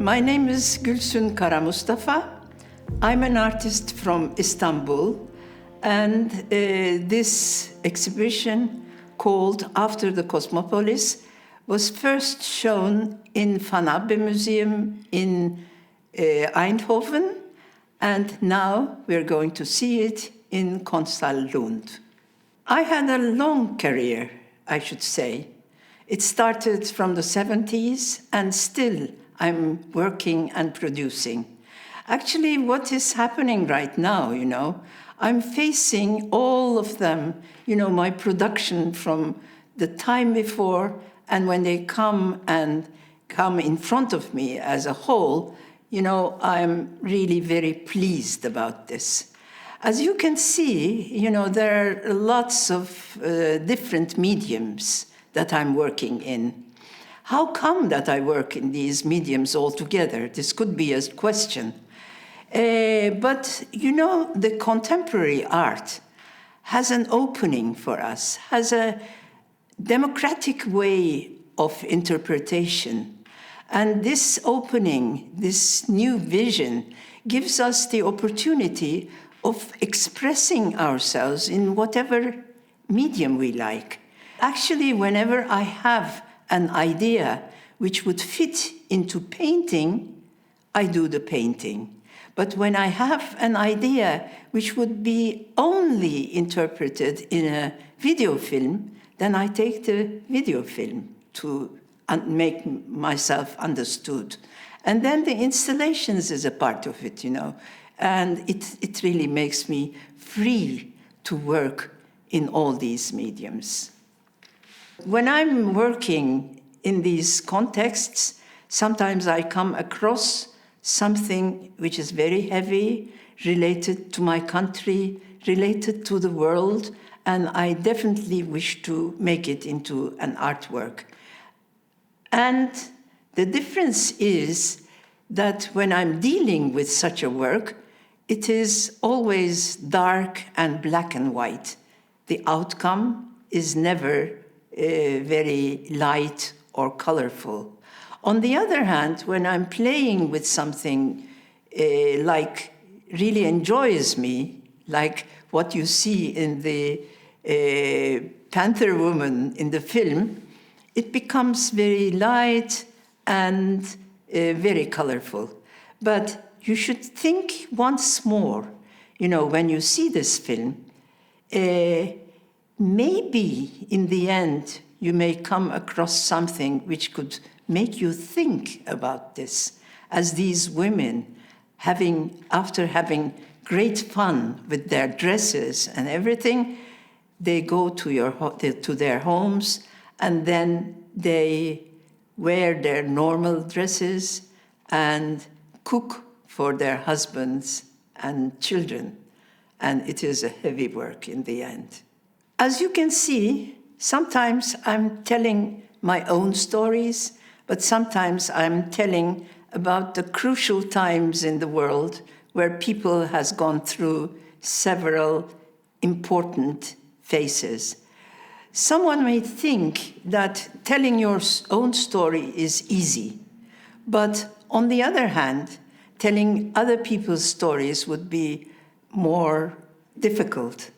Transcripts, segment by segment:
My name is Gülsün Karamustafa. I'm an artist from Istanbul, and this exhibition called After the Cosmopolis was first shown in Van Abbe Museum in Eindhoven, and now we're going to see it in Konsthall Lunds. I had a long career, I should say. It started from the 70s, and still I'm working and producing. Actually, what is happening right now, I'm facing all of them, my production from the time before, and when they come in front of me as a whole, I'm really very pleased about this. As you can see, there are lots of different mediums that I'm working in. How come that I work in these mediums altogether? This could be a question. But the contemporary art has an opening for us, has a democratic way of interpretation. And this opening, this new vision, gives us the opportunity of expressing ourselves in whatever medium we like. Actually, whenever I have an idea which would fit into painting, I do the painting. But when I have an idea which would be only interpreted in a video film, then I take the video film to make myself understood. And then the installations is a part of it, and it really makes me free to work in all these mediums. When I'm working in these contexts, sometimes I come across something which is very heavy, related to my country, related to the world, and I definitely wish to make it into an artwork. And the difference is that when I'm dealing with such a work, it is always dark and black and white. The outcome is never very light or colorful. On the other hand, when I'm playing with something like really enjoys me, like what you see in the Panther Woman in the film, it becomes very light and very colorful. But you should think once more, when you see this film, maybe in the end you may come across something which could make you think about this, as these women, after having great fun with their dresses and everything, they go to their homes, and then they wear their normal dresses and cook for their husbands and children. And it is a heavy work in the end. As you can see, sometimes I'm telling my own stories, but sometimes I'm telling about the crucial times in the world where people has gone through several important phases. Someone may think that telling your own story is easy, but on the other hand, telling other people's stories would be more difficult.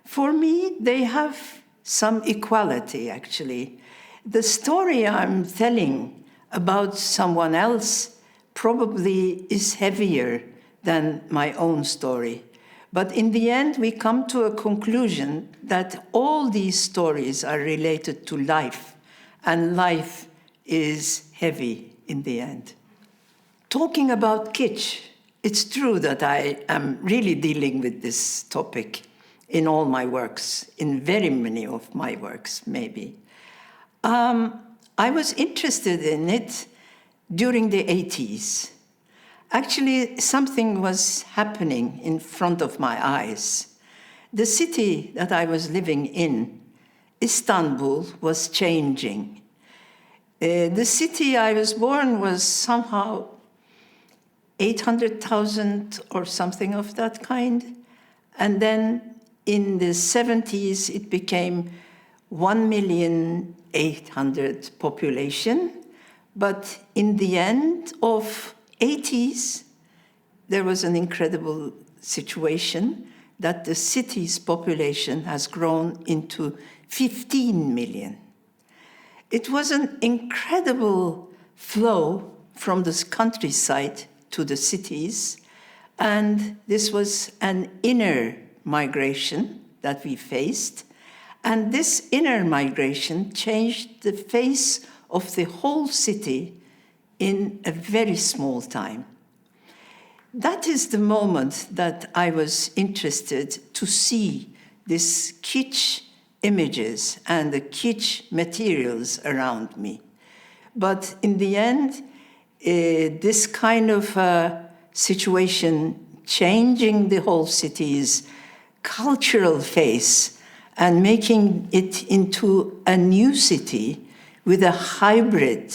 For me, they have some equality, actually. The story I'm telling about someone else probably is heavier than my own story. But in the end, we come to a conclusion that all these stories are related to life, and life is heavy in the end. Talking about kitsch, it's true that I am really dealing with this topic in all my works, in very many of my works, maybe. I was interested in it during the 80s. Actually, something was happening in front of my eyes. The city that I was living in, Istanbul, was changing. The city I was born was somehow 800,000 or something of that kind. And then in the 70s, it became 1,800,000 population, But in the end of 80s, there was an incredible situation that the city's population has grown into 15 million. It was an incredible flow from the countryside to the cities, and this was an inner migration that we faced, and this inner migration changed the face of the whole city in a very small time. That is the moment that I was interested to see these kitsch images and the kitsch materials around me. But in the end, this kind of situation changing the whole city's cultural face and making it into a new city with a hybrid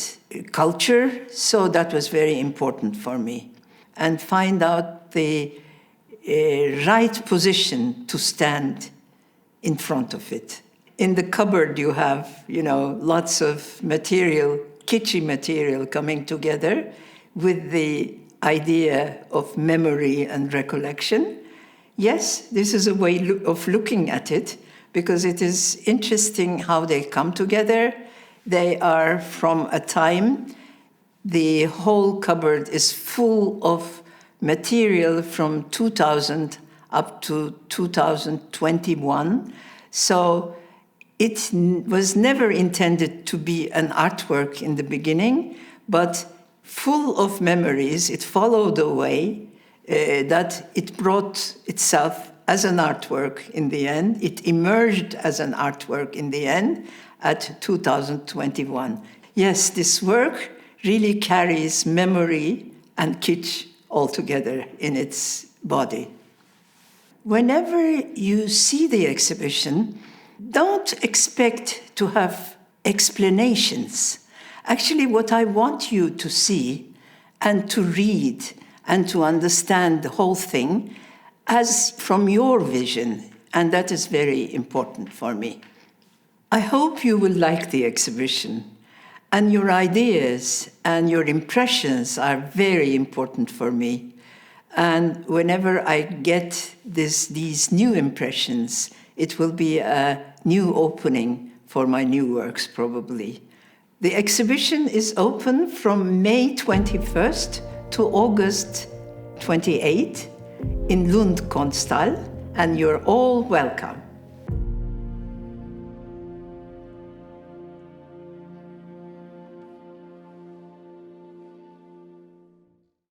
culture, so that was very important for me. And find out the right position to stand in front of it. In the cupboard you have, lots of material, kitschy material coming together with the idea of memory and recollection. Yes, this is a way of looking at it, because it is interesting how they come together. They are from a time, the whole cupboard is full of material from 2000 up to 2021. So it was never intended to be an artwork in the beginning, but full of memories. It followed a way that it brought itself as an artwork in the end. It emerged as an artwork in the end at 2021. Yes, this work really carries memory and kitsch all together in its body. Whenever you see the exhibition, don't expect to have explanations. Actually, what I want you to see and to read and to understand the whole thing as from your vision, and that is very important for me. I hope you will like the exhibition, and your ideas and your impressions are very important for me. And whenever I get these new impressions, it will be a new opening for my new works, probably. The exhibition is open from May 21st to August 28th in Lunds konsthall, and you're all welcome.